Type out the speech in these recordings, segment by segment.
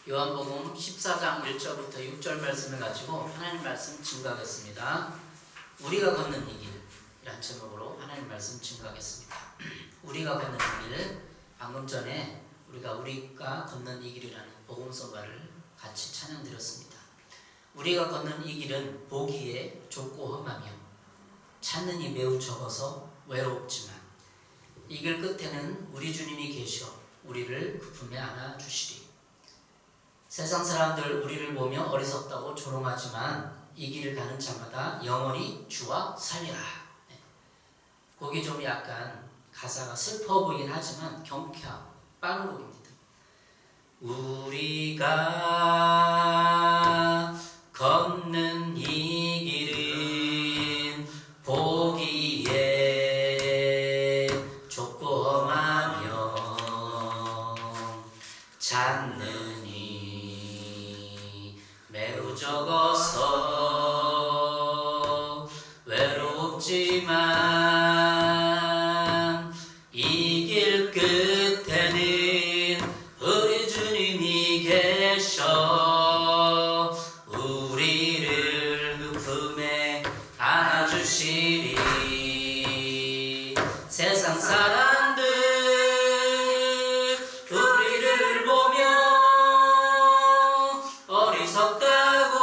요한복음 14장 1절부터 6절 말씀을 가지고 하나님 말씀 증거하겠습니다. 우리가 걷는 이 길이란 제목으로 하나님 말씀 증거하겠습니다. 우리가 걷는 이 길, 방금 전에 우리가 걷는 이 길이라는 복음성가를 같이 찬양드렸습니다. 우리가 걷는 이 길은 보기에 좁고 험하며 찾는 이 매우 적어서 외롭지만 이 길 끝에는 우리 주님이 계셔 우리를 그 품에 안아주시리. 세상 사람들 우리를 보며 어리석다고 조롱하지만 이 길을 가는 자마다 영원히 주와 살리라. 곡이 좀 약간 가사가 슬퍼 보이긴 하지만 경쾌하고 빠른 곡입니다. 우리가 걷는 이 길은 보기에 좁고 험하며 찾는 이 매우 적어서 외롭지만 이 길 끝에는 우리 주님이 계셔 우리를 그 품에 안아주시리. 세상 사람들 우리를 보며 어리석다고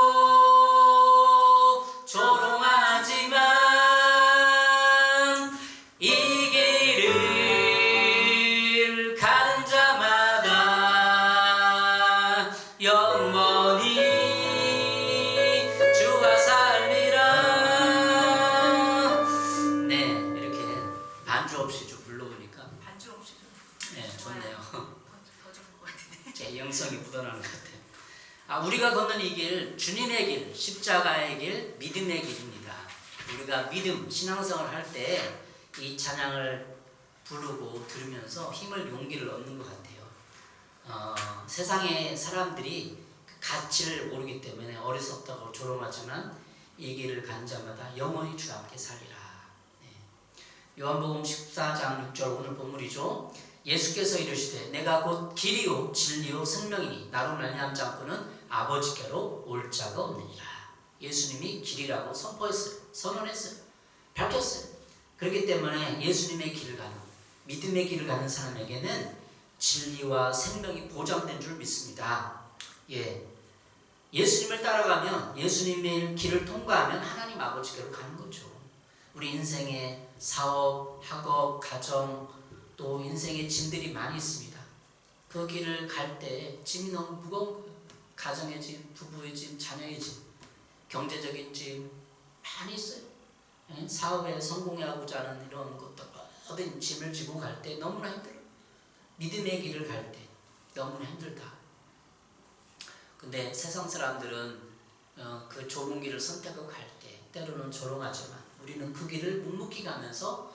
조롱하지만 이 길을 가는 자마다 영원히 주가 살리라. 네, 이렇게 반주 없이 좀 불러보니까 반주 없이 좀 네, 좋네요. 더 좋은 것 같은데. 제 영성이 묻어나는 것 같아요. 우리가 걷는 이 길, 주님의 길, 십자가의 길, 믿음의 길입니다. 우리가 믿음, 신앙생활을 할 때 이 찬양을 부르고 들으면서 힘을, 용기를 얻는 것 같아요. 세상의 사람들이 그 가치를 모르기 때문에 어리석다고 조롱하지만 이 길을 간 자마다 영원히 주와 함께 살리라. 네. 요한복음 14장 6절 오늘 본문이죠. 예수께서 이르시되 내가 곧 길이요 진리요 생명이니 나로 말미암지 않고는 아버지께로 올 자가 없느니라. 예수님이 길이라고 선포했어요. 선언했어요. 밝혔어요. 그렇기 때문에 예수님의 길을 가는, 믿음의 길을 가는 사람에게는 진리와 생명이 보장된 줄 믿습니다. 예수님을 따라가면, 예수님의 길을 통과하면 하나님 아버지께로 가는 거죠. 우리 인생의 사업, 학업, 가정, 또 인생의 짐들이 많이 있습니다. 그 길을 갈 때 짐이 너무 무거운 거예요. 가정의 짐, 부부의 짐, 자녀의 짐, 경제적인 짐 많이 있어요. 사업에 성공하고자 하는 이런 것도 모든 짐을 지고 갈 때 너무나 힘들어요. 믿음의 길을 갈 때 너무나 힘들다. 근데 세상 사람들은 그 좁은 길을 선택하고 갈 때 때로는 조롱하지만 우리는 그 길을 묵묵히 가면서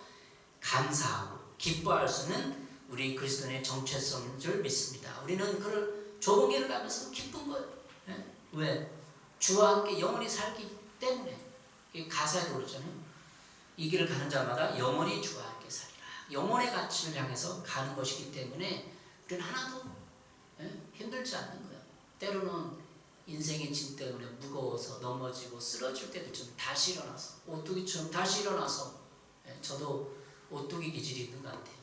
감사하고 기뻐할 수는 우리 그리스도인의 정체성인 줄 믿습니다. 우리는 그 좁은 길을 가면서 기쁜 거예요. 왜? 주와 함께 영원히 살기 때문에. 가사에도 그러잖아요. 이 길을 가는 자마다 영원히 주와 함께 살리라. 영혼의 가치를 향해서 가는 것이기 때문에 우리는 하나도 힘들지 않는 거예요. 때로는 인생의 짐 때문에 무거워서 넘어지고 쓰러질 때도 좀 다시 일어나서 오뚜기처럼 다시 일어나서 저도 오뚜기 기질이 있는 것 같아요.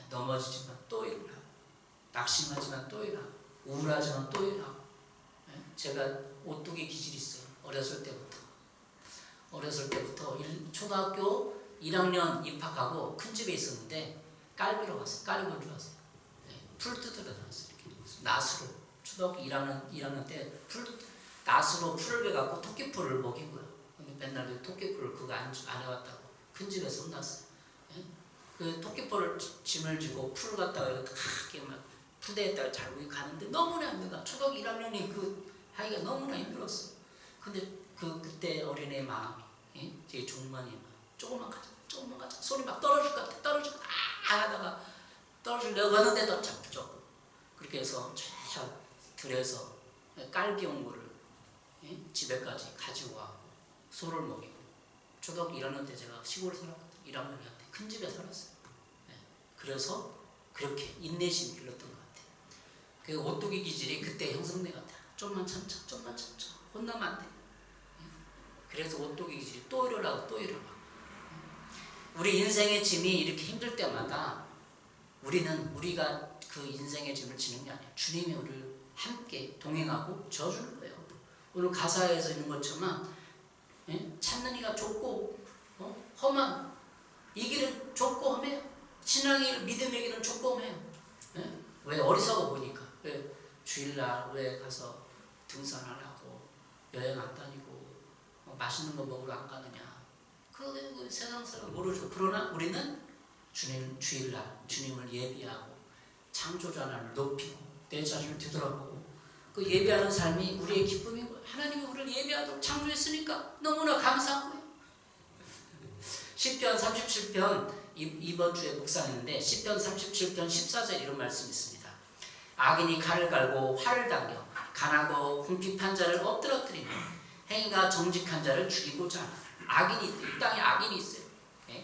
넘어지지만 또 일어나고 낙심하지만 또 일어나고 우울하지만 또 일어나고. 제가 오뚜기 기질이 있어요. 어렸을 때부터 초등학교 1학년 입학하고 큰 집에 있었는데 깔비로 갔어요. 깔비로 들어왔어요. 풀 뜯으러 다녔어요. 낫으로 초등학교 1학년 때 낫으로 풀을 베갖고 토끼풀을 먹인 거예요. 근데 맨날 토끼풀을 그거 안 해왔다고 큰 집에서 혼났어요. 그 토끼풀을 짐을 지고 풀을 갖다가 이렇게 막 푸대에다가 잘고 가는데 너무나 힘들다. 초등학교 1학년이 그 하기가 너무나 힘들었어요. 근데 그때 어린애의 마음이, 제 종만이 조금만 가자 소리 막 떨어질 것 같아. 하다가 떨어지려고 하는데도 자꾸 쫓고 그렇게 해서 쫙 들여서 깔비 옹물을 집에까지 가지고 와고 소를 먹이고. 초등학교 1학년 때 제가 시골에 살았거든요. 1학년이었는데 큰 집에 살았어요. 그래서 그렇게 인내심이 길렀던 것 같아요. 그 오뚜기 기질이 그때 형성된 것 같아요. 좀만 참자, 좀만 참자. 혼나면 안 돼. 그래서 오뚜기 기질이 또 이러라고 또 이러라고. 우리 인생의 짐이 이렇게 힘들 때마다 우리가 그 인생의 짐을 지는 게 아니에요. 주님이 우리를 함께 동행하고 져주는 거예요. 오늘 가사에서 있는 것처럼 찾는 이가 좁고 험한 이 길은 좁고 험해요. 신앙의 길, 믿음의 길은 좁고 험해요. 왜? 어리석어 보니까. 왜? 주일날 왜 가서 등산 안 하고 여행 안 다니고 맛있는 거 먹으러 안 가느냐. 그 세상 사람 모르죠. 그러나 우리는 주일날 주님을 예비하고 창조주 하나님을 높이고 내 자신을 뒤돌아보고 그 예배하는 삶이 우리의 기쁨인 거예요. 하나님이 우리를 예배하도록 창조했으니까 너무나 감사한 거예요. 시편 37편 이번 주에 묵상했는데 시편 37편 14절 이런 말씀이 있습니다. 악인이 칼을 갈고 활을 당겨 간하고 궁핍한 자를 엎드러뜨리며 행위가 정직한 자를 죽이고자 하나. 이 땅에 악인이 있어요.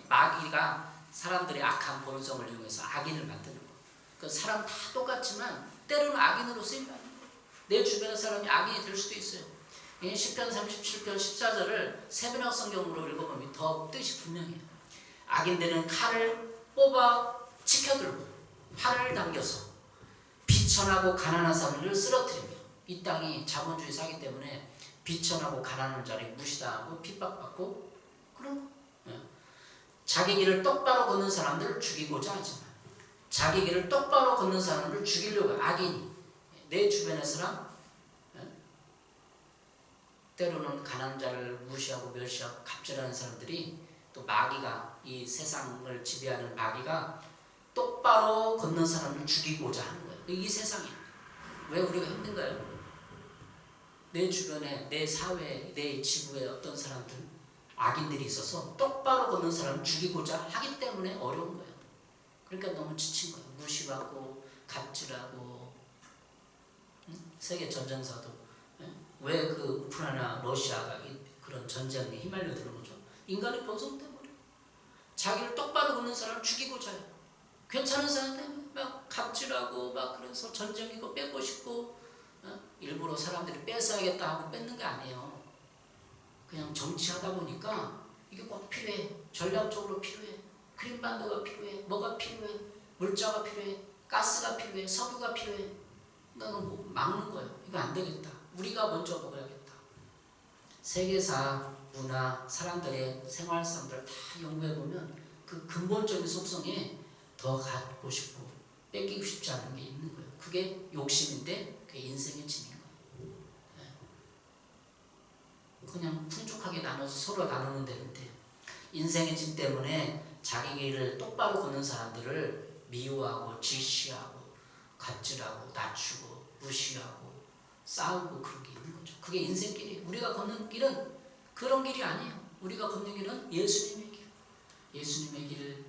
마귀가 사람들의 악한 본성을 이용해서 악인을 만드는 거예요. 그 사람 다 똑같지만 때로는 악인으로 쓰인다는 거예요. 내 주변의 사람이 악인이 될 수도 있어요. 시편 37편 14절을 세변학 성경으로 읽어보면 더 뜻이 분명해요. 악인들은 칼을 뽑아 치켜들고 활을 당겨서 비천하고 가난한 사람을 쓰러뜨리며 이 땅이 자본주의 사기 때문에 비천하고 가난한 자를 무시당하고 핍박받고 그런 거예요. 자기 길을 똑바로 걷는 사람들을 죽이고자 하지만 자기 길을 똑바로 걷는 사람들을 죽이려고 악인이 내 주변의 사람 때로는 가난한 자를 무시하고 멸시하고 갑질하는 사람들이 또 마귀가 이 세상을 지배하는 마귀가 똑바로 걷는 사람을 죽이고자 하는 거예요. 이 세상이 왜 우리가 힘든가요? 내 주변에 내 사회에 내 지구에 어떤 사람들 악인들이 있어서 똑바로 걷는 사람을 죽이고자 하기 때문에 어려운 거예요. 그러니까 너무 지친 거예요. 무시받고 갑질하고 세계 전쟁사도 왜 그 우크라이나 러시아가 그런 전쟁에 휘말려 드는 거죠? 인간의 본성 때문에 자기를 똑바로 걷는 사람을 죽이고자 해요. 괜찮은 사람한테 막 갑질하고 막 그래서 전쟁이고 뺏고 싶고 일부러 사람들이 뺏어야겠다 하고 뺏는 게 아니에요. 그냥 정치하다 보니까 이게 꼭 필요해. 전략적으로 필요해. 크림반도가 필요해. 뭐가 필요해. 물자가 필요해. 가스가 필요해. 석유가 필요해. 그러니까 뭐 막는 거예요. 이거 안 되겠다. 우리가 먼저 먹어야겠다. 세계사, 문화, 사람들의 생활상들을 다 연구해보면 그 근본적인 속성에 더 갖고 싶고 뺏기고 싶지 않은 게 있는 거예요. 그게 욕심인데 그게 인생의 짐인 거예요. 그냥 풍족하게 나눠서 서로 나누면 되는데 인생의 짐 때문에 자기 길을 똑바로 걷는 사람들을 미워하고 질시하고 갑질하고 낮추고 무시하고 싸우고 그런 게 있는 거죠. 그게 인생길이에요. 우리가 걷는 길은 그런 길이 아니에요. 우리가 걷는 길은 예수님의 길. 예수님의 길,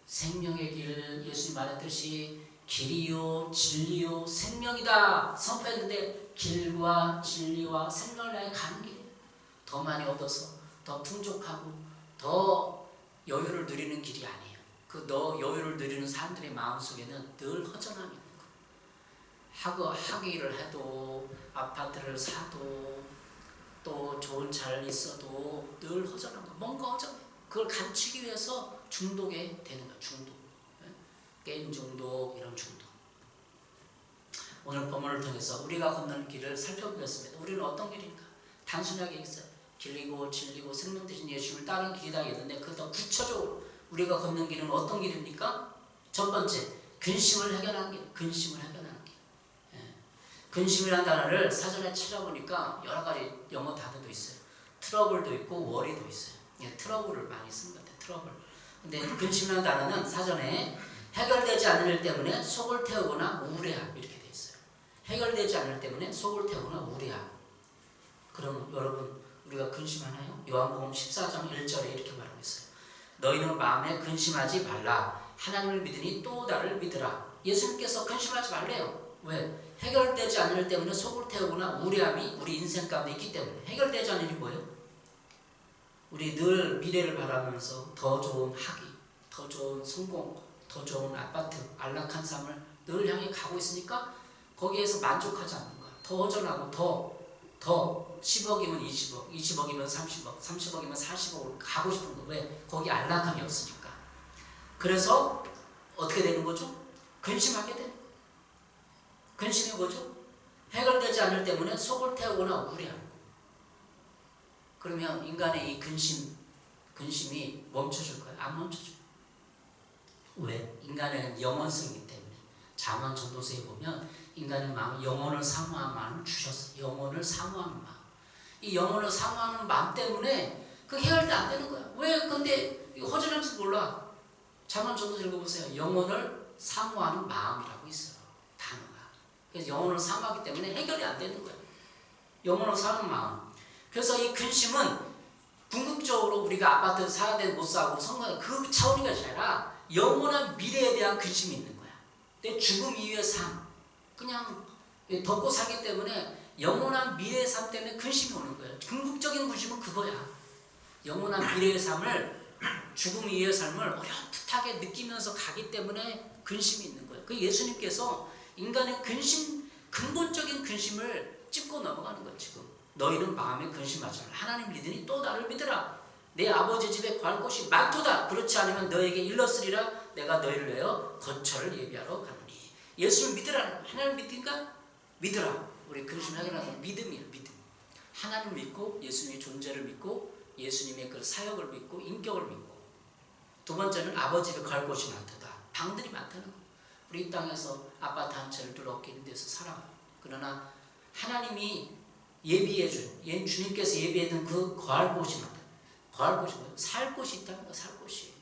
생명의 길, 예수님 말했듯이 길이요 진리요 생명이다 선포했는데 길과 진리와 생명을 향해 가는 길이에요. 더 많이 얻어서 더 풍족하고 더 여유를 누리는 길이 아니에요. 그 여유를 누리는 사람들의 마음속에는 늘 허전함이 있는 거예요. 학위를 해도 아파트를 사도 또 좋은 차를 있어도 늘 허전한 거. 뭔가 허전해. 그걸 감추기 위해서 중독에 되는 거예요. 중독. 게임 중독, 이런 중독. 오늘 본문을 통해서 우리가 걷는 길을 살펴보겠습니다. 우리는 어떤 길입니까? 단순하게 있어요. 길이고 진리고 생명 되신 예수님을 따르는 길이다 했는데 그 더 구체적으로 우리가 걷는 길은 어떤 길입니까? 첫 번째, 근심을 해결하는 길. 근심을 해결하는 길. 근심이라는 단어를 사전에 찾아보니까 여러 가지 영어 단어도 있어요. 트러블도 있고 워리도 있어요. 트러블을 많이 쓰는 것 같아요. 트러블. 근데 근심이라는 단어는 사전에 해결되지 않을 일 때문에 속을 태우거나 우울해함 이렇게 돼 있어요. 해결되지 않을 때문에 속을 태우거나 우울해함. 그럼 여러분 우리가 근심하나요? 요한복음 14장 1절에 이렇게 말하고 있어요. 너희는 마음에 근심하지 말라. 하나님을 믿으니 또 나를 믿으라. 예수님께서 근심하지 말래요. 왜? 해결되지 않을 일 때문에 속을 태우거나 우울함이 우리 인생 가운데 있기 때문에. 해결되지 않을 일이 뭐예요? 우리 늘 미래를 바라면서 더 좋은 학위, 더 좋은 성공, 더 좋은 아파트, 안락한 삶을 늘 향해 가고 있으니까 거기에서 만족하지 않는 거야. 더 허전하고 더 10억이면 20억, 20억이면 30억, 30억이면 40억으로 가고 싶은 거. 왜? 거기 안락함이 없으니까. 그래서 어떻게 되는 거죠? 근심하게 되는 거예요. 근심이 뭐죠? 해결되지 않을 때문에 속을 태우거나 우울해하는 거예요. 그러면 인간의 이 근심이 멈춰질 거예요? 안 멈춰져요. 왜? 인간에는 영원성이기 때문에. 잠언 전도서에 보면 인간의 마음, 영혼을 사모하는 마음을 주셨어요. 영혼을 사모하는 마음. 이 영혼을 사모하는 마음 때문에 그게 해결이 안 되는 거야. 왜? 근데 허전한지 몰라. 잠언 전도서 읽어보세요. 영혼을 사모하는 마음이라고 있어요. 단어가. 그래서 영혼을 사모하기 때문에 해결이 안 되는 거야. 영혼을 사는 마음. 그래서 이 근심은 궁극적으로 우리가 아파트 사야 되는 못 사고 성공 그 차원이가 아니라 영원한 미래에 대한 근심이 있는 거야. 내 죽음 이후의 삶, 그냥 덮고 살기 때문에 영원한 미래의 삶 때문에 근심이 오는 거예요. 궁극적인 근심은 그거야. 영원한 미래의 삶을, 죽음 이후의 삶을 어렴풋하게 느끼면서 가기 때문에 근심이 있는 거예요. 그 예수님께서 인간의 근본적인 근심을 짚고 넘어가는 거예요. 지금 너희는 마음에 근심하지 말라. 하나님 믿으니 또 나를 믿으라. 내 아버지 집에 갈 곳이 많도다. 그렇지 않으면 너에게 일렀으리라. 내가 너희를 위하여 거처를 예비하러 가노니. 예수를 믿으라. 하나님 믿으니까 믿으라. 우리 근심 해결하는 믿음이에요. 믿음. 하나님을 믿고 예수님의 존재를 믿고 예수님의 그 사역을 믿고 인격을 믿고. 두 번째는 아버지 집에 갈 곳이 많도다. 방들이 많다는 거. 우리 이 땅에서 아파트 한 채를 둘러엎게 있는 데서 살아가요. 그러나 하나님이 예비해준, 주님께서 예비해둔 그 거할 곳이 많다. 거할 곳이 뭐예요? 살 곳이 있다는 거야. 살 곳이.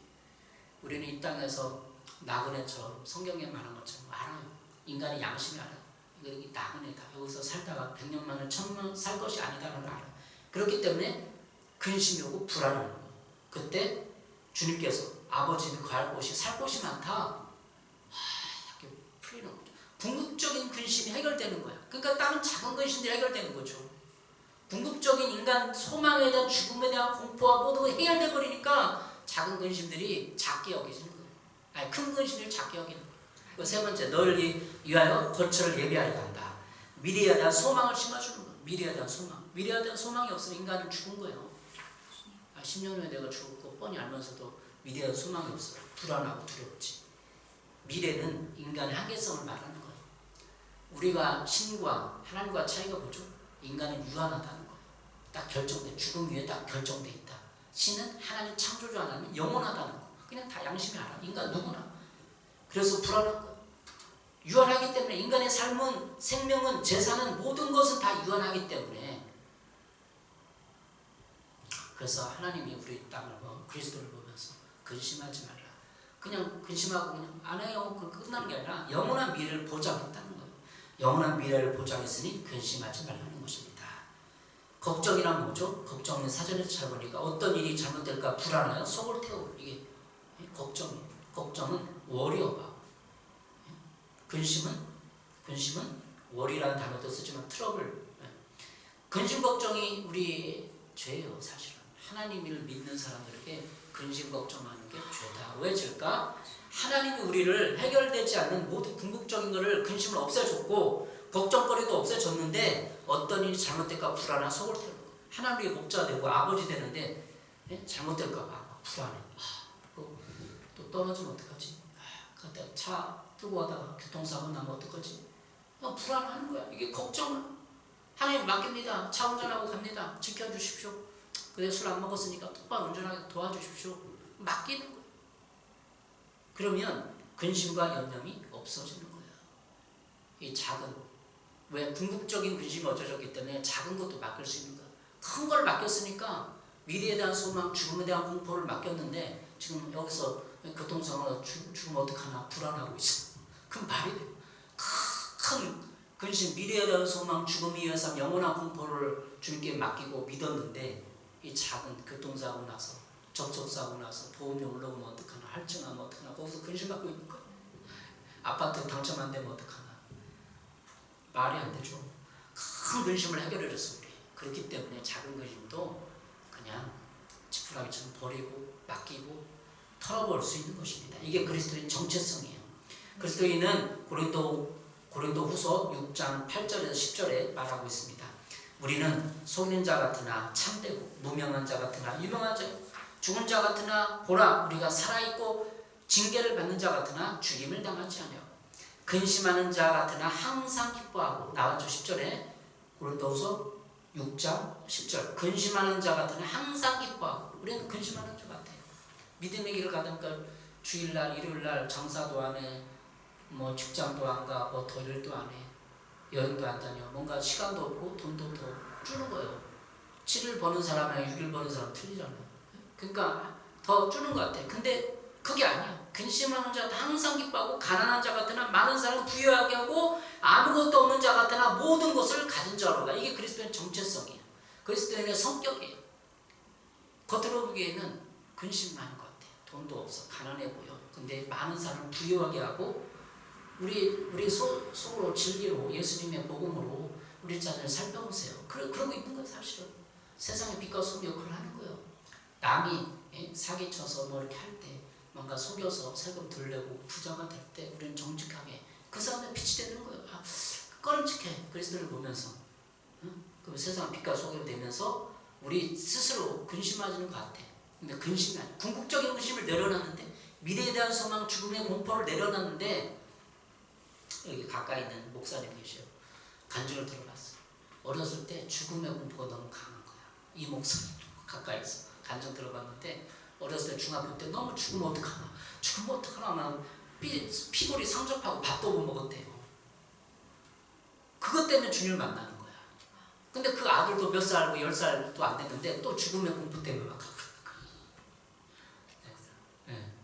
우리는 이 땅에서 나그네처럼 성경에 말한 것처럼 알아요. 인간의 양심이 알아요. 이게 나그네다. 여기서 살다가 100년 만에 1000년 살 것이 아니다라는 걸 알아요. 그렇기 때문에 근심이 오고 불안하는 거예요. 그때 주님께서 아버지는 거할 곳이 살 곳이 많다. 이렇게 풀리는 거죠. 궁극적인 근심이 해결되는 거야. 그러니까 다른 작은 근심들이 해결되는 거죠. 궁극적인 인간 소망에 대한 죽음에 대한 공포와 모두가 해결돼 버리니까 작은 근심들이 작게 여겨지는 거예요. 아니, 큰 근심들이 작게 여기는 거예요. 세 번째, 너를 위하여 거처를 예비하려 한다. 미래에 대한 소망을 심어주는 거예요. 미래에 대한 소망. 미래에 대한 소망이 없으면 인간은 죽은 거예요. 10년 후에 내가 죽을 거 뻔히 알면서도 미래에 대한 소망이 없어요. 불안하고 두렵지. 미래는 인간의 한계성을 말하는 거예요. 우리가 신과 하나님과 차이가 뭐죠? 인간은 유한하다는 거예요. 딱 결정돼. 죽음 위에 딱 결정돼 있다. 신은 하나님 창조주 하나님 영원하다는 거. 그냥 다 양심이 알아. 인간 누구나. 그래서 불안한 거예요. 유한하기 때문에 인간의 삶은, 생명은, 재산은, 모든 것은 다 유한하기 때문에. 그래서 하나님이 우리 땅을 그리스도를 보면서 근심하지 말라. 그냥 근심하고 그냥 안 해요. 끝나는 게 아니라 영원한 미래를 보장했다는 거예요. 영원한 미래를 보장했으니 근심하지 말라는 것입니다. 걱정이란 뭐죠? 걱정은 사전에서 잘 보니까 어떤 일이 잘못될까 불안해요. 속을 태우고 이게 걱정이에요. 걱정은 워리어가. 근심은 워리라는 단어도 쓰지만 트러블. 근심 걱정이 우리 죄예요. 사실은 하나님을 믿는 사람들에게 근심 걱정하는 게 죄다. 왜 죄일까? 하나님이 우리를 해결되지 않는 모든 궁극적인 것을 근심을 없애줬고 걱정거리도 없애줬는데 어떤 일이 잘못될까 불안한 속을 태우는 거예요. 하나님의 목자 되고 아버지 되는데 잘못될까 봐 불안해. 또 떨어지면 어떡하지? 그때 차 뜨고 가다가 교통사고 나면 어떡하지? 불안하는 거야. 이게 걱정은 하나님 맡깁니다. 차 운전하고 갑니다. 지켜주십시오. 근데 술 안 먹었으니까 똑바로 운전하게 도와주십시오. 맡기는 거예요. 그러면 근심과 염려이 없어지는 거예요. 이 작은, 왜 궁극적인 근심이 없어졌기 때문에 작은 것도 맡길 수 있는 거예요. 큰 걸 맡겼으니까 미래에 대한 소망, 죽음에 대한 공포를 맡겼는데 지금 여기서 교통사고나 죽으면 어떡하나 불안하고 있어. 그럼 말이 돼요. 큰 근심, 미래에 대한 소망, 죽음에 의한 삶, 영원한 공포를 주님께 맡기고 믿었는데 이 작은 교통사고 나서 접촉사고 나서 보험료 올라오면 어떡하나, 할증하면 어떡하나, 거기서 근심받고 있는 거예요. 아파트 당첨 안 되면 어떡하나. 말이 안 되죠. 큰 근심을 해결해줬어 우리. 그렇기 때문에 작은 근심도 그냥 지푸라기처럼 버리고 맡기고 털어볼 수 있는 것입니다. 이게 그리스도인 정체성이에요. 그리스도인은 고린도 고린도후서 6장 8절에서 10절에 말하고 있습니다. 우리는 속이는 자 같으나 참되고 무명한 자 같으나 유명한 자, 죽은 자 같으나 보라 우리가 살아있고 징계를 받는 자 같으나 죽임을 당하지 아니하고 근심하는 자 같으나 항상 기뻐하고 나왔죠. 10절에 고린도후서 6장 10절 근심하는 자 같으나 항상 기뻐하고 우리는 근심하는 자 같아요. 믿음의 길을 가다니까 주일날 일요일날 장사도 안 해, 뭐 직장도 안 가, 뭐 더 일도 안 해, 여행도 안 다녀, 뭔가 시간도 없고 돈도 더 주는 거예요. 7일 버는 사람이랑 6일 버는 사람 틀리잖아요. 그러니까 더 주는 것 같아. 근데 그게 아니야. 근심하는 자 항상 기뻐하고 가난한 자 같으나 많은 사람 부유하게 하고 아무것도 없는 자 같으나 모든 것을 가진 자로다. 이게 그리스도인의 정체성이에요. 그리스도인의 성격이에요. 겉으로 보기에는 근심 많은 것 같아. 돈도 없어. 가난해 보여. 근데 많은 사람을 부유하게 하고 우리 속으로 진리로 예수님의 복음으로 우리 자신을 살펴보세요. 그러고 있는 거예요. 사실은 세상의 빛과 소금 역할을 하는 거예요. 남이 사기쳐서 뭐 이렇게 할 때 뭔가 속여서 세금 덜 내고 부자가 될 때 우리는 정직하게 그 사람의 빛이 되는 거예요. 꺼림칙해. 그리스도를 보면서 그럼 세상의 빛과 소금이 되면서 우리 스스로 근심하지는 것 같아. 근데 근심이 아니야. 궁극적인 근심을 내려놨는데 미래에 대한 소망, 죽음의 공포를 내려놨는데 여기 가까이 있는 목사님 계셔요. 간증을 들어봤어. 어렸을 때 죽음의 공포가 너무 강한 거야. 이 목사님 가까이 있어. 간증 들어봤는데 어렸을 때 중학교 때 너무 죽으면 어떡하나, 죽으면 어떡하나 막 피골이 상접하고 밥도 못 먹었대요. 그것 때문에 주님을 만나는 거야. 근데 그 아들도 몇 살고 10살도 안 됐는데 또 죽음의 공포 때문에 막 가고 네.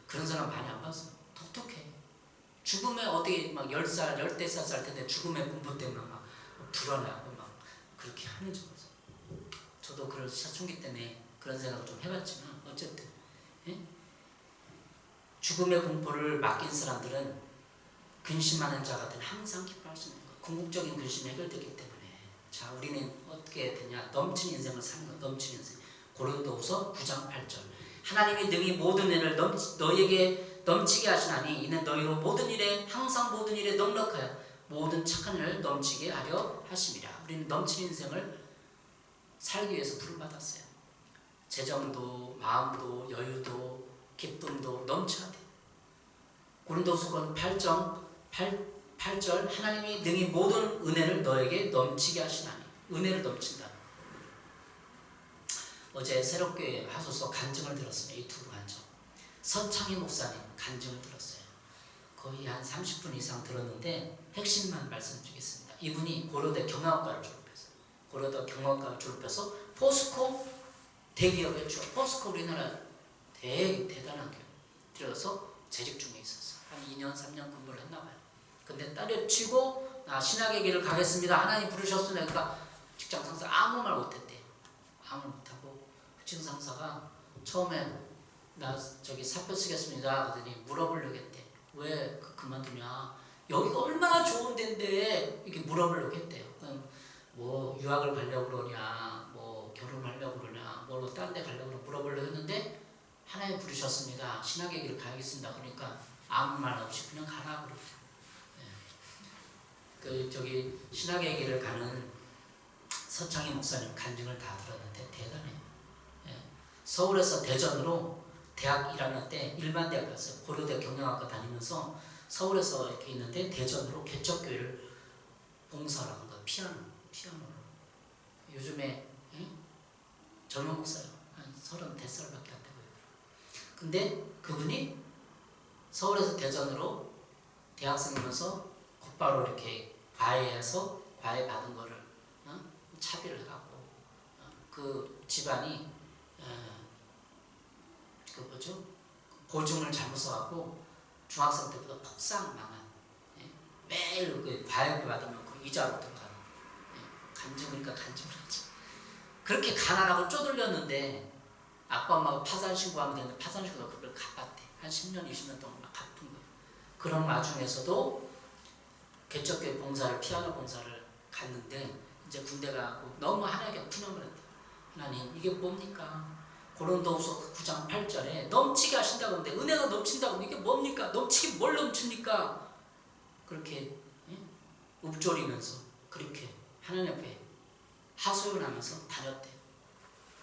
그런 사람 많이 안 봤어. 독특해. 죽음에 어떻게 막 10살, 14살 살 텐데 죽음의 공포 때문에 막 불안해하고 막 그렇게 하는 줄 알았어. 저도 그런 사춘기 때문에 그런 생각을 좀 해봤지만 어쨌든 죽음의 공포를 맡긴 사람들은 근심하는 자 같은 항상 기뻐할 수 있는 것. 궁극적인 근심이 해결되기 때문에 자 우리는 어떻게 되냐 넘치는 인생을 사는 것. 넘치는 인생. 고린도후서 9장 8절 하나님이 능히 모든 은혜를 너희에게 넘치게 하시나니 이는 너희로 모든 일에 항상 모든 일에 넉넉하여 모든 착한 일을 넘치게 하려 하심이라. 우리는 넘치는 인생을 살기 위해서 부름받았어요. 재정도 마음도 여유도 기쁨도 넘쳐야 돼. 고린도후서 8절 하나님이 능히 모든 은혜를 너에게 넘치게 하시나니 은혜를 넘친다. 어제 새롭게 하소서 간증을 들었습니다. 유튜브 간증. 서창희 목사님 간증을 들었어요. 거의 한 30분 이상 들었는데 핵심만 말씀드리겠습니다. 이분이 고려대 경영학과를 졸업했어요. 고려대 경영학과를 졸업해서 포스코 대기업에 포스코 우리나라 되게 대단한 기업 들어서 재직 중에 있었어요. 한 2년 3년 근무를 했나 봐요. 근데 때려치고 나 신학의 길을 가겠습니다. 하나님 부르셨으니까 그러니까 직장 상사 아무 말 못했대요. 아무 못하고 직장 상사가 처음에 나 저기 사표 쓰겠습니다 하더니 물어보려고 했대. 왜 그만두냐. 여기가 얼마나 좋은 데인데 이렇게 물어보려고 했대요. 그럼 뭐 유학을 가려고 그러냐 뭐 결혼하려고 그러냐 뭐 다른 데 가려고 물어보려고 했는데 하나님 부르셨습니다. 신학의 길을 가야겠습니다. 그러니까 아무 말 없이 그냥 가라 그러죠. 그 저기 신학의 길을 가는 서창희 목사님 간증을 다 들었는데 대단해요. 서울에서 대전으로 대학 1학년 때 일반 대학 갔어요. 고려대 경영학과 다니면서 서울에서 이렇게 있는데 대전으로 개척교회를 봉사를 한 거예요. 피아노로. 요즘에 젊은 목사예요. 한 30대살밖에 안 되고요. 근데 그분이 서울에서 대전으로 대학생이면서 곧바로 이렇게 과외해서 과외 받은 거를 차비를 해갖고 그 집안이 그 뭐죠? 고증을 잘못 써갖고 중학생 때보다 폭삭 망한 매일 그 과외 받으면 그 이자로 들어가는 간증이니까 간증을 하지. 그렇게 가난하고 쪼들렸는데 아빠 엄마가 파산 신고하면 되는데 파산 신고가 그걸 갚았대. 한 10년 20년 동안 막 갚은 거예요. 그런 와중에서도 개척교회 봉사를 피아노 봉사를 갔는데 이제 군대 가고 너무 하나님께 푸념을 했대요. 하나님 이게 뭡니까? 고린도후서 9장 8절에 넘치게 하신다고 하는데 은혜가 넘친다고 하는데 이게 뭡니까? 넘치게 뭘 넘칩니까? 그렇게 읊조리면서 그렇게 하나님 앞에 하소연하면서 다녔대요.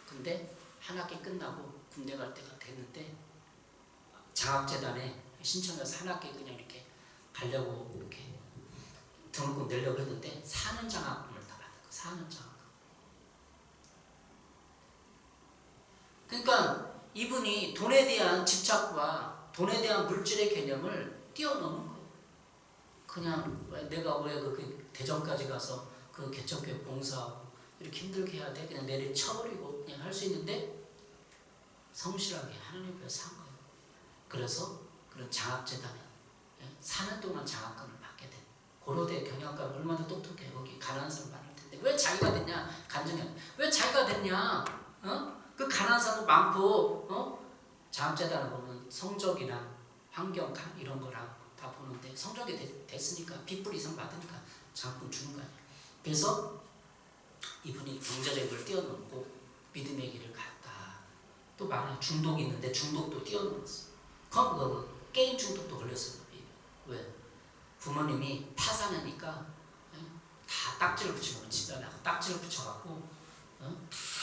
근데 한 학기 끝나고 군대 갈 때가 됐는데 장학재단에 신청해서 한 학기 그냥 이렇게 가려고 이렇게 등록금 내려고 했는데 4년 장학금을 다 받은 거예요. 4년 장학금. 그러니까 이분이 돈에 대한 집착과 돈에 대한 물질의 개념을 뛰어넘은 거예요. 그냥 내가 왜 그 대전까지 가서 그 개척교회 봉사하고 이렇게 힘들게 해야 돼? 그냥 내리 쳐버리고 그냥 할 수 있는데 성실하게 하나님 앞에서 산 거예요. 그래서 그런 장학재단에 4년 동안 장학금을 받게 된 고려대 경영학과 얼마나 똑똑해. 거기 가난한 사람 많을 텐데 왜 자기가 됐냐? 간증해. 왜 자기가 됐냐? 그 가난한 사람도 많고 장학재단을 보면 성적이나 환경 이런 거랑 다 보는데 성적이 됐으니까 빗불 이상 받으니까 장학금 주는 거 아니야. 그래서 이분이 경제력을 뛰어넘고 믿음의 길을 갔다. 또 많아요. 중독이 있는데 중독도 뛰어넘었어. 게임 중독도 걸렸어요. 왜? 부모님이 파산하니까 다 딱지를 붙이고 집에 나가 딱지를 붙여갖고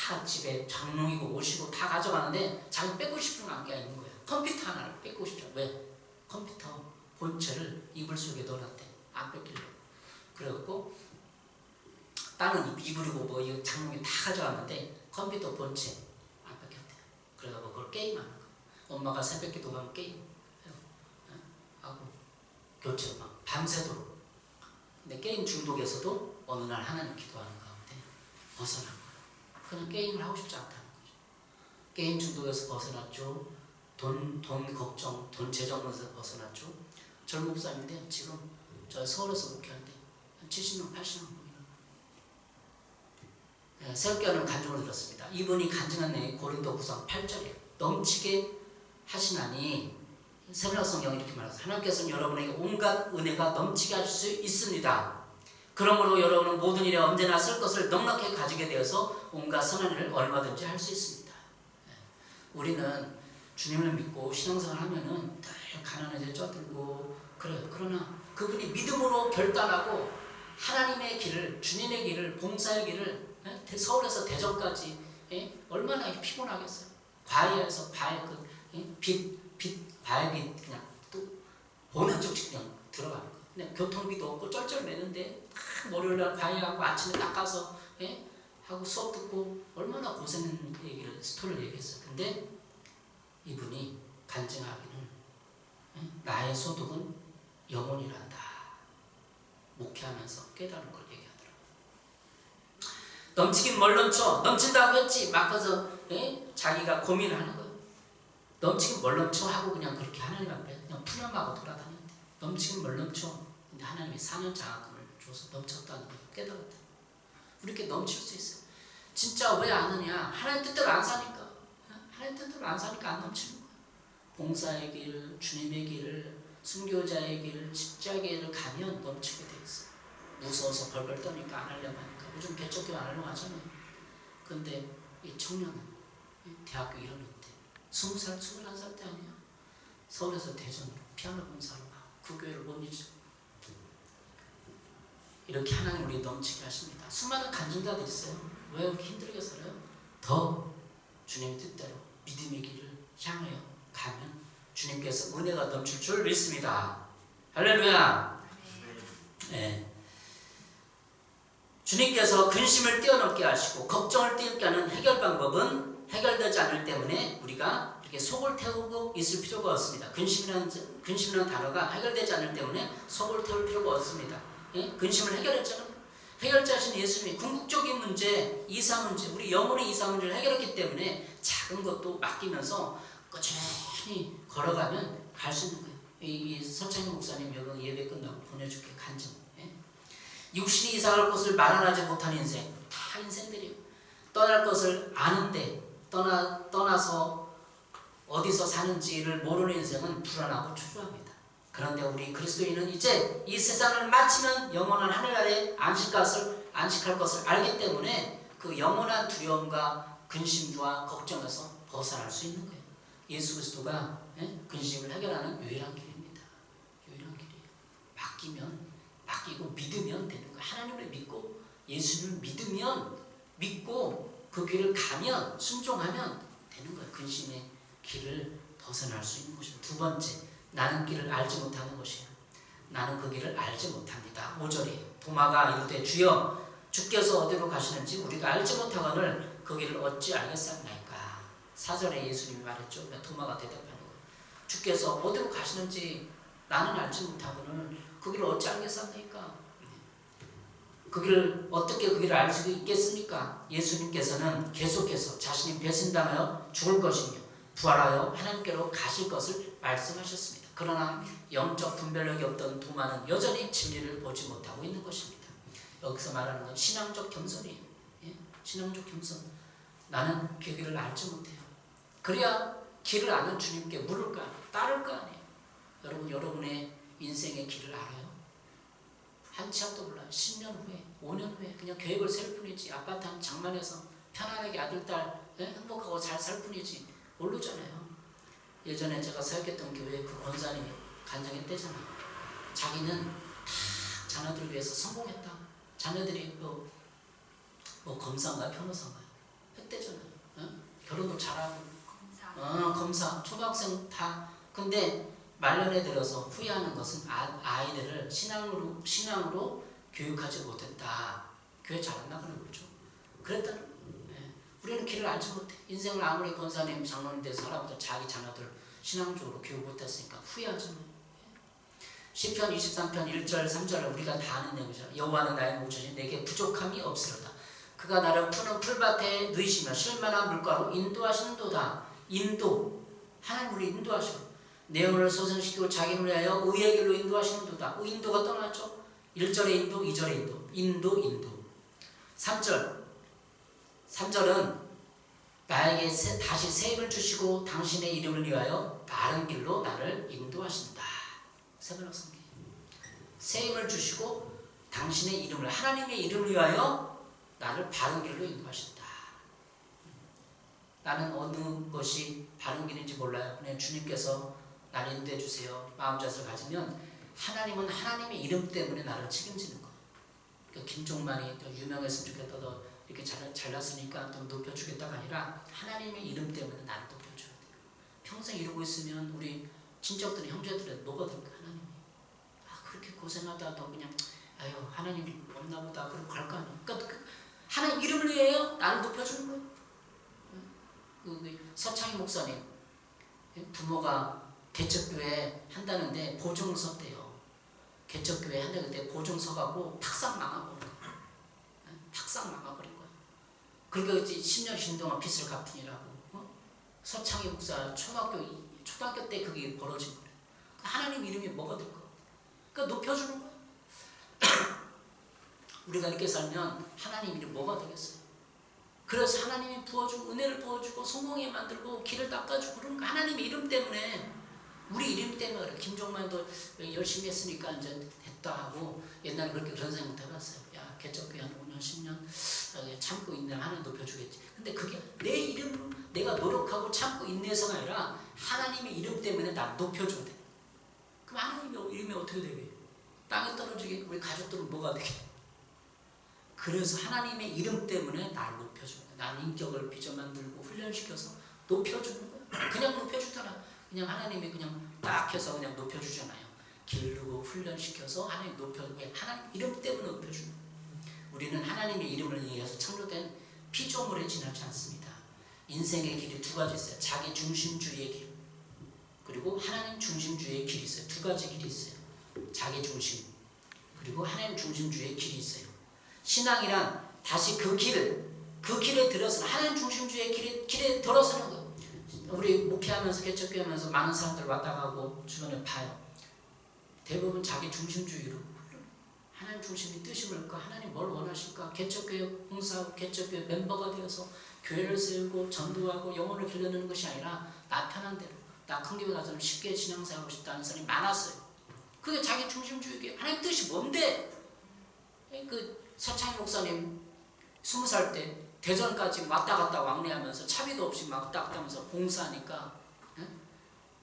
다 집에 장롱이고 옷이고 다 가져가는데 자기 뺏고 싶은 안개가 있는 거야. 컴퓨터 하나를 뺏고 싶죠. 왜? 컴퓨터 본체를 이불 속에 넣어놨대. 안 뺏기려고. 그래갖고 딸은 이불이고 뭐 이 장롱이 다 가져갔는데 컴퓨터 본체 안 뺏겼대. 그래갖고 그걸 게임하는 거야. 엄마가 새벽기도 가면 게임 하고 교체 막 밤새도록. 근데 게임 중독에서도 어느 날 하나님 기도하는 가운데 벗어난 거야. 그냥 게임을 하고 싶지 않다는 거죠. 게임 중독에서 벗어났죠. 돈 걱정, 돈 재정 문제에서 벗어났죠. 젊은 목사님인데 지금 저 서울에서 목회하는데 한 70명, 80명 보이는 거예요. 새롭게하는 간증을 들었습니다. 이분이 간증한 내용이 고린도후서 8절이에요. 넘치게 하시나니 세번역 성경이 이렇게 말합니다. 하나님께서는 여러분에게 온갖 은혜가 넘치게 하실 수 있습니다. 그러므로 여러분은 모든 일에 언제나 쓸 것을 넉넉히 가지게 되어서 온갖 선한 일을 얼마든지 할 수 있습니다. 우리는 주님을 믿고 신앙생활 하면은 늘 가난에 쪄들고 그래요. 그러나 그분이 믿음으로 결단하고 하나님의 길을, 주님의 길을, 봉사의 길을 서울에서 대전까지 얼마나 피곤하겠어요. 과외에서 과외 과외비 그냥 또 보는 쪽씩 그냥 들어가는 거예요. 그냥 교통비도 없고 쩔쩔 매는데 월요일날 과외하고 아침에 닦아서 하고 수업 듣고 얼마나 고생한 얘기를 스토리를 얘기했어요. 근데 이분이 간증하기는 나의 소득은 영혼이란다. 목회하면서 깨달은 걸 얘기하더라고요. 넘치긴 뭘 넘쳐? 넘친다고 했지. 막 가서 자기가 고민을 하는 거예요. 넘치긴 뭘 넘쳐? 하고 그냥 그렇게 하나님 앞에 그냥 푸념하고 돌아다녔는데 넘치긴 뭘 넘쳐? 근데 하나님이 4년 장학금을 줘서 넘쳤다는 걸 깨달았다. 우리께 넘칠 수 있어요. 진짜 왜 안 하느냐? 하나님 뜻대로 안 사니까. 하나님 뜻대로 안 사니까 안 넘치는 거야. 봉사의 길, 주님의 길을, 순교자의 길, 십자가의 길을 가면 넘치게 돼 있어. 무서워서 벌벌 떠니까 안 하려고 하니까. 요즘 개척교회 안 하려고 하잖아요. 근데 이 청년은 대학교 1학년 때 20살, 21살 때 아니야. 서울에서 대전으로 피아노 봉사로 가. 그 교회를 못 잊어. 이렇게 하나님 우리 넘치게 하십니다. 수많은 간증자들 있어요. 왜 이렇게 힘들게 살아요? 더 주님 뜻대로 믿음의 길을 향하여 가면 주님께서 은혜가 넘칠 줄 믿습니다. 할렐루야. 네. 주님께서 근심을 뛰어넘게 하시고 걱정을 뛰어넘게 하는 해결 방법은 해결되지 않을 때문에 우리가 이렇게 속을 태우고 있을 필요가 없습니다. 근심이라는 단어가 해결되지 않을 때문에 속을 태울 필요가 없습니다. 근심을 해결했잖아요. 해결자신 예수님이 궁극적인 문제, 이사 문제, 우리 영혼의 이사 문제를 해결했기 때문에 작은 것도 맡기면서 꾸준히 걸어가면 갈 수 있는 거예요. 이 서창희 목사님 여기 예배 끝나고 보내줄게 간증. 육신이 이사갈 곳을 마련하지 못한 인생, 다 인생들이에요. 떠날 것을 아는데 떠나서 어디서 사는지를 모르는 인생은 불안하고 초조합니다. 그런데 우리 그리스도인은 이제 이 세상을 마치면 영원한 하늘나라에 안식할 것을 알기 때문에 그 영원한 두려움과 근심과 걱정에서 벗어날 수 있는 거예요. 예수 그리스도가 근심을 해결하는 유일한 길입니다. 유일한 길이에요. 맡기고 믿으면 되는 거예요. 하나님을 믿고 예수님을 믿고 그 길을 가면 순종하면 되는 거예요. 근심의 길을 벗어날 수 있는 것입니다. 두 번째, 나는 길을 알지 못하는 것이에요. 나는 그 길을 알지 못합니다. 5절이에요. 도마가 이르되 주여 주께서 어디로 가시는지 우리가 알지 못하거늘 그 길을 어찌 알겠사옵나이까. 4절에 예수님이 말했죠. 도마가 대답하는 거예요. 주께서 어디로 가시는지 나는 알지 못하거늘 그 길을 어찌 알겠사옵나이까. 그 길을 어떻게 그 길을 알 수 있겠습니까? 예수님께서는 계속해서 자신이 배신당하여 죽을 것이며 부활하여 하나님께로 가실 것을 말씀하셨습니다. 그러나 영적 분별력이 없던 도마는 여전히 진리를 보지 못하고 있는 것입니다. 여기서 말하는 건 신앙적 겸손이에요. 신앙적 겸손. 나는 그 길을 알지 못해요. 그래야 길을 아는 주님께 물을 거 아니에요. 따를 거 아니에요. 여러분, 여러분의 인생의 길을 알아요? 한 치 앞도 몰라요. 10년 후에, 5년 후에 그냥 계획을 세울 뿐이지, 아파트 한 장만해서 편안하게 아들, 딸 행복하고 잘 살 뿐이지 모르잖아요. 예전에 제가 사역했던 교회 그 권사님이 간증했대잖아요. 자기는 다 자녀들을 위해서 성공했다. 자녀들이 뭐 검사인가요? 변호사인가요? 했대잖아요. 결혼도 잘하고 검사, 초등학생 다. 근데 말년에 들어서 후회하는 것은 아이들을 신앙으로 교육하지 못했다. 교회 잘한다 그런 거죠. 그랬다는 거예요. 우리는 길을 알지 못해. 인생을 아무리 권사님, 장로님 돼서 살아보자 자기 자녀들 신앙적으로 교육 못했으니까 후회하잖아요. 시편 23편 1절 3절을 우리가 다 아는 내용이잖아요. 여호와는 나의 목자시니 내게 부족함이 없으리로다. 그가 나를 푸른 풀밭에 누이시며 쉴만한 물가로 인도하시는도다. 하나님 우리 인도하셔. 내 영혼을 소생시키고 자기를 위하여 의의 길로 인도하시는도다. 인도가 떠났죠. 1절의 인도, 2절의 인도. 3절은 나에게 다시 새 힘을 주시고 당신의 이름을 위하여 바른 길로 나를 인도하신다. 세번역 성경. 새 힘을 주시고 당신의 이름을, 하나님의 이름을 위하여 나를 바른 길로 인도하신다. 나는 어느 것이 바른 길인지 몰라요. 그냥 주님께서 나를 인도해 주세요. 마음자세를 가지면 하나님은 하나님의 이름 때문에 나를 책임지는 거예요. 그러니까 김종만이 더 유명했으면 좋겠다, 더 이렇게 잘났으니까 좀 높여주겠다가 아니라 하나님의 이름 때문에 나를 높여줘야 돼요. 평생 이러고 있으면 우리 친척들이, 형제들이 뭐가 될까? 하나님이 그렇게 고생하다 너 그냥 아유 하나님 없나 보다 그러고 갈 거 아니에요. 그러니까 하나님 이름을 위해요 나를 높여주는 거예요. 서창희 목사님 부모가 개척교회 한다는데 보증 섰대요. 개척교회 한다는데 보증 서가고 탁상 망하고 탁상 망아버린 거야. 그러니까 10년 쉰 동안 빚을 갚으니라고. 서창희 목사 초등학교 때 그게 벌어진 거예요. 하나님 이름이 뭐가 될 거야? 그러니까 높여주는 거야. 우리가 이렇게 살면 하나님 이름이 뭐가 되겠어요? 그래서 하나님이 부어주고 은혜를 부어주고 성공에 만들고 길을 닦아주고 그런 거 하나님의 이름 때문에, 우리 이름 때문에 그래. 김종만도 열심히 했으니까 이제 됐다 하고 옛날에 그런 생각 못 해봤어요. 야 개척교회 한 5년 10년 참고 인내를 하나님 높여주겠지. 근데 그게 내 이름으로 내가 노력하고 참고 인내해서가 아니라 하나님의 이름 때문에 나 높여줘야 돼. 그럼 하나님의 이름이 어떻게 되게? 땅에 떨어지게 우리 가족들은 뭐가 되게? 그래서 하나님의 이름 때문에 나를 높여주는 거야. 난 인격을 빚어 만들고 훈련시켜서 높여주는 거야. 그냥 높여주더라. 그냥 하나님이 그냥 딱 해서 그냥 높여주잖아요. 기르고 훈련시켜서 하나님 높여주고 하나님 이름 때문에 높여주는 거야. 우리는 하나님의 이름을 위해서 창조된 피조물에 지나지 않습니다. 인생의 길이 두 가지 있어요. 자기 중심주의의 길, 그리고 하나님 중심주의의 길이 있어요. 두 가지 길이 있어요. 자기 중심, 그리고 하나님 중심주의의 길이 있어요. 신앙이란 다시 그 길에 들어서는 하나님 중심주의의 길에 들어서는 거예요. 우리 목회하면서 개척교회하면서 많은 사람들 왔다 가고 주변에 봐요. 대부분 자기 중심주의로 하나님 중심의 뜻이 뭘까? 하나님 뭘 원하실까? 개척교회 봉사하고 개척교회 멤버가 되어서 교회를 세우고 전도하고 영혼을 길러내는 것이 아니라 나 편한 대로, 나 큰 교회 가서 쉽게 신앙생활하고 싶다는 사람이 많았어요. 그게 자기 중심주의에 하나님 뜻이 뭔데? 서창희 목사님 20살 때 대전까지 왔다 갔다 왕래하면서 차비도 없이 막 왔다 갔다 하면서 봉사하니까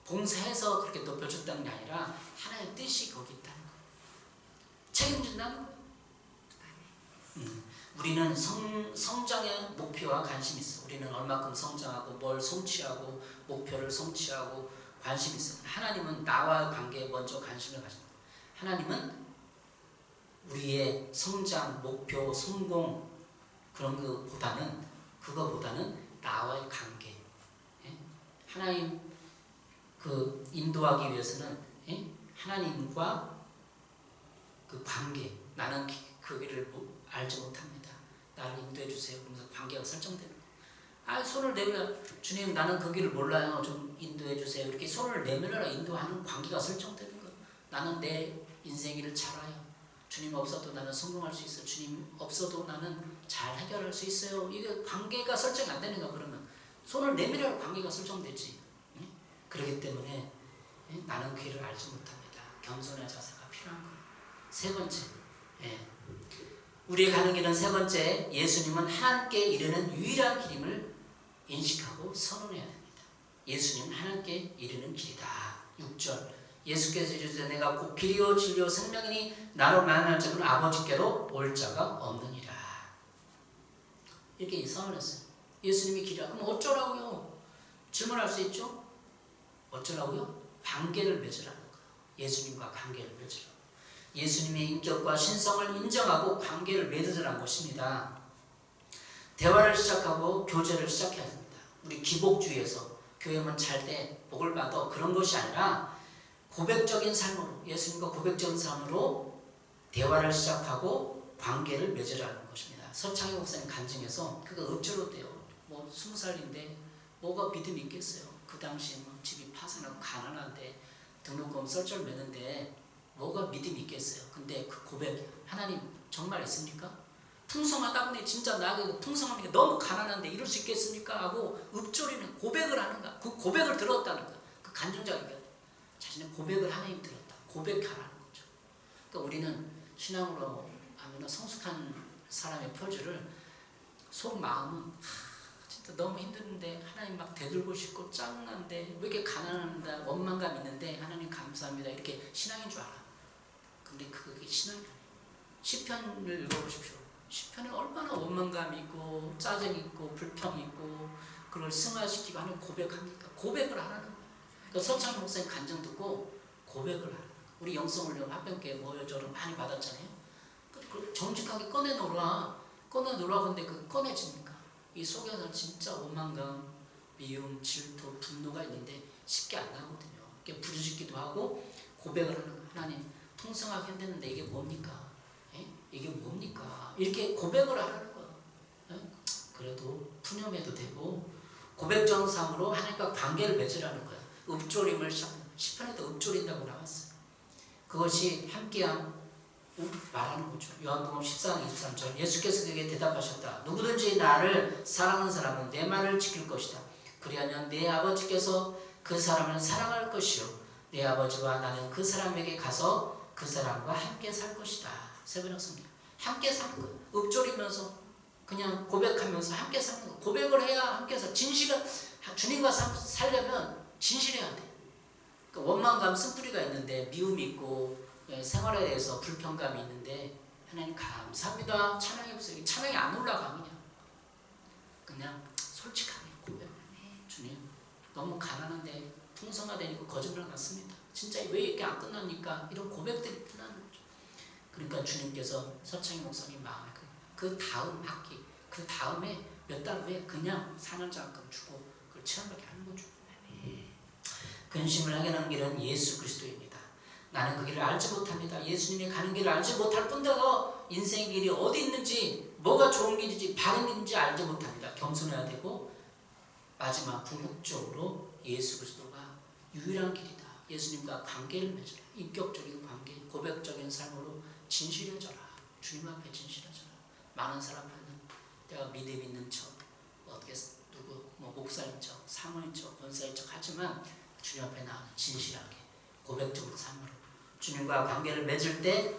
봉사해서 그렇게 높여줬다는 게 아니라 하나님의 뜻이 거기 있다는 거예요. 책임진다는 거예요. 우리는 성장의 목표와 관심이 있어. 우리는 얼마큼 성장하고 뭘 성취하고 목표를 성취하고 관심이 있어. 하나님은 나와의 관계에 먼저 관심을 가진다. 하나님은 우리의 성장, 목표, 성공 그런 그거보다는 나와의 관계. 하나님 그 인도하기 위해서는 하나님과 그 관계. 나는 그 길을 알지 못합니다. 나를 인도해 주세요. 그러면서 관계가 설정되는 거예요. 손을 내밀어 주님 나는 그 길을 몰라요. 좀 인도해 주세요. 이렇게 손을 내밀어라 인도하는 관계가 설정되는 거예요. 나는 내 인생 길을 잘 알아요. 주님 없어도 나는 성공할 수 있어요. 주님 없어도 나는 잘 해결할 수 있어요. 이게 관계가 설정이 안 되는 거야. 그러면 손을 내밀어야 관계가 설정되지. 그렇기 때문에 나는 그 길을 알지 못합니다. 겸손의 자세가 필요한 거예요. 세 번째, 우리의 가는 길은 세 번째, 예수님은 하나님께 이르는 유일한 길임을 인식하고 선언해야 됩니다. 예수님은 하나님께 이르는 길이다. 6절, 예수께서 이르시되 내가 곧 길이요 진리요 생명이니 나로 만날 자는 아버지께로 올 자가 없느니라. 이렇게 선언했어요. 예수님이 길이라. 그럼 어쩌라고요? 질문할 수 있죠? 어쩌라고요? 관계를 맺으라는 거예요. 예수님과 관계를 맺으라고. 예수님의 인격과 신성을 인정하고 관계를 맺으라는 것입니다. 대화를 시작하고 교제를 시작해야 됩니다. 우리 기복주의에서 교회만 잘 때 복을 받아 그런 것이 아니라 고백적인 삶으로, 예수님과 고백적인 삶으로 대화를 시작하고 관계를 맺으라는 것입니다. 서창희 목사님 간증에서 그가 읍조로 돼요. 20살인데 뭐가 믿음이 있겠어요. 그 당시에 집이 파산하고 가난한데 등록금 썰쩔매는데 뭐가 믿음이 있겠어요. 근데 그 고백, 하나님 정말 있습니까? 풍성하다 보니 진짜 나에게 풍성합니다. 너무 가난한데 이럴 수 있겠습니까? 하고 읍조리는 고백을 하는가. 그 고백을 들었다는 거야. 그 간증자가 자신의 고백을 하나님 들었다. 고백하라는 거죠. 그러니까 우리는 신앙으로 하면 성숙한 사람의 표지를 속 마음은 진짜 너무 힘드는데 하나님 막 대들고 싶고 짜증난데 왜 이렇게 가난한다 원망감 있는데 하나님 감사합니다 이렇게 신앙인 줄 알아. 근데 그게 신앙이 아니에요. 시편을 읽어보십시오. 시편에 얼마나 원망감이 있고 짜증이 있고 불평이 있고 그걸 승화시키고 하는 고백합니까? 고백을 하라는 거예요. 그러니까 서창희 목사님 간증 듣고 고백을 하라는 거예요. 우리 영성훈련 합병교회 모여줘를 많이 받았잖아요. 그걸 정직하게 꺼내놓으라 근데 그 꺼내집니까? 이 속에는 진짜 원망감, 미움, 질투, 분노가 있는데 쉽게 안 나오거든요. 이렇게 부르짖기도 하고 고백을 하는 거예요. 하나님 풍성하게 했는데 이게 뭡니까? 이게 뭡니까? 이렇게 고백을 하라는 거예요. 그래도 푸념해도 되고 고백적 삶으로 하나님과 관계를 맺으라는 거예요. 읍조림을 시편에도 읍조린다고 나왔어요. 그것이 함께함 말하는 거죠. 요한복음 14장 23절 예수께서 그에게 대답하셨다. 누구든지 나를 사랑하는 사람은 내 말을 지킬 것이다. 그리하면 내 아버지께서 그 사람을 사랑할 것이요 내 아버지와 나는 그 사람에게 가서 그 사람과 함께 살 것이다. 새벽 성경 함께 사는 거예요. 읍조리면서 그냥 고백하면서 함께 사는 거예요. 고백을 해야 함께 살. 진실은 주님과 살려면 진실해야 돼. 그러니까 원망감 쓴뿌리가 있는데 미움이 있고 생활에 대해서 불평감이 있는데 하나님 감사합니다. 찬양이 없어요. 찬양이 안 올라가 그냥 솔직하게 고백. 주님 너무 가난한데 풍성하다니까 거짓말 같습니다. 진짜 왜 이렇게 안 끝납니까? 이런 고백들이 필요한 거죠. 그러니까 주님께서 서창희 목사님 마음에 그 다음 학기 그 다음에 몇 달 후에 그냥 산환장학금 주고 그걸 체험하게 하는 거죠. 근심을 하게 하는 길은 예수 그리스도입니다. 나는 그 길을 알지 못합니다. 예수님이 가는 길을 알지 못할 뿐더러 인생의 길이 어디 있는지 뭐가 좋은 길인지 바른 길인지 알지 못합니다. 겸손해야 되고 마지막 궁극적으로 예수 그리스도가 유일한 길이다. 예수님과 관계를 맺어라. 인격적인 관계, 고백적인 삶으로 진실해져라. 주님 앞에 진실해져라. 많은 사람들은 내가 믿음 있는 척, 어떻게 누구 목사인 척, 사모인 척, 권사인 척 하지만 주님 앞에 나는 진실하게 고백적으로 삶으로 주님과 관계를 맺을 때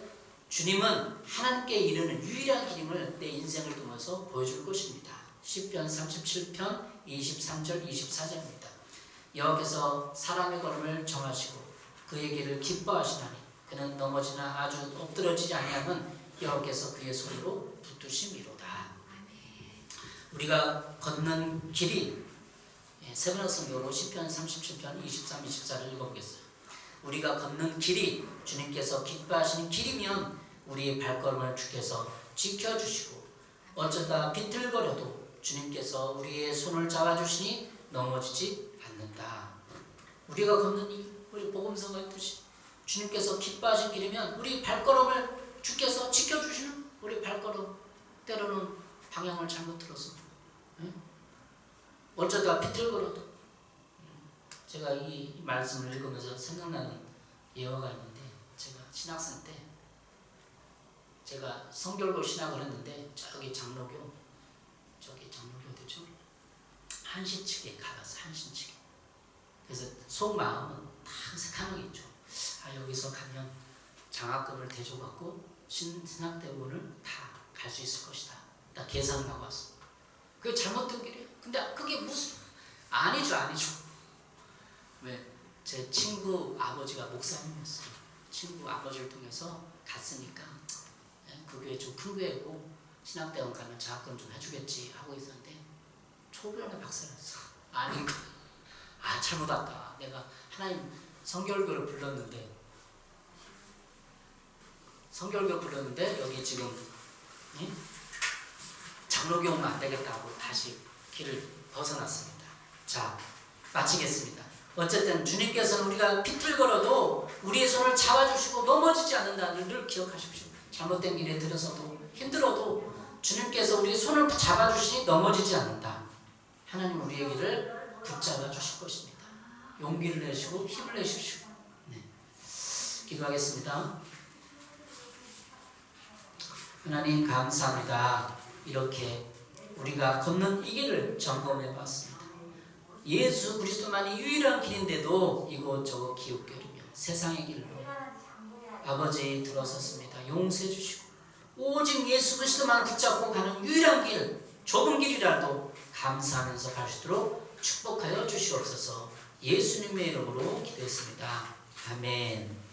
주님은 하나님께 이르는 유일한 길임을 내 인생을 통해서 보여줄 것입니다. 시편 37편 23절 24절입니다. 여호와께서 사람의 걸음을 정하시고 그의 길을 기뻐하시나니 그는 넘어지나 아주 엎드러지지 아니하면 여호와께서 그의 손으로 붙드심이로다. 우리가 걷는 길이 세번역 성경으로 시편 37편 23, 24를 읽어보겠어요. 우리가 걷는 길이 주님께서 기뻐하시는 길이면 우리의 발걸음을 주께서 지켜주시고 어쩌다 비틀거려도 주님께서 우리의 손을 잡아주시니 넘어지지 않는다. 우리가 걷는 이 우리 복음서가 있듯이 주님께서 기뻐하신 길이면 우리 발걸음을 주께서 지켜주시는 우리 발걸음, 때로는 방향을 잘못 들어서 어쩌다 비틀거려도. 제가 이 말씀을 읽으면서 생각나는 예화가 있는데, 제가 신학생 때 제가 성결고 신학을 했는데 저기 장로교 어디죠? 한신 측에 가봤어요. 한신 측에. 그래서 속마음은 다 생각이 있죠. 여기서 가면 장학금을 대줘갖고 신학대원을 다 갈 수 있을 것이다. 나 계산을 하고 왔어. 그게 잘못된 길이에요. 근데 그게 무슨 아니죠. 왜? 제 친구 아버지가 목사님이었어요. 친구 아버지를 통해서 갔으니까 그 교회 좀 큰 교회고 신학대원 가면 장학금 좀 해주겠지 하고 있었는데 초변에 박살났어. 아닌가? 잘못 왔다. 내가 하나님 성결교를 불렀는데 여기 지금 장로교 오면 안 되겠다고 다시 길을 벗어났습니다. 자, 마치겠습니다. 어쨌든 주님께서는 우리가 비틀거려도 우리의 손을 잡아주시고 넘어지지 않는다는 늘 기억하십시오. 잘못된 길에 들어서도 힘들어도 주님께서 우리의 손을 잡아주시니 넘어지지 않는다. 하나님 우리의 길을 붙잡아 주실 것입니다. 용기를 내시고 힘을 내십시오. 기도하겠습니다. 하나님 감사합니다. 이렇게 우리가 걷는 이 길을 점검해 봤습니다. 예수 그리스도만이 유일한 길인데도 이곳저곳 기웃거리며 세상의 길로 아버지 들어섰습니다. 용서해 주시고 오직 예수 그리스도만 붙잡고 가는 유일한 길, 좁은 길이라도 감사하면서 갈 수 있도록 축복하여 주시옵소서. 예수님의 이름으로 기도했습니다. 아멘.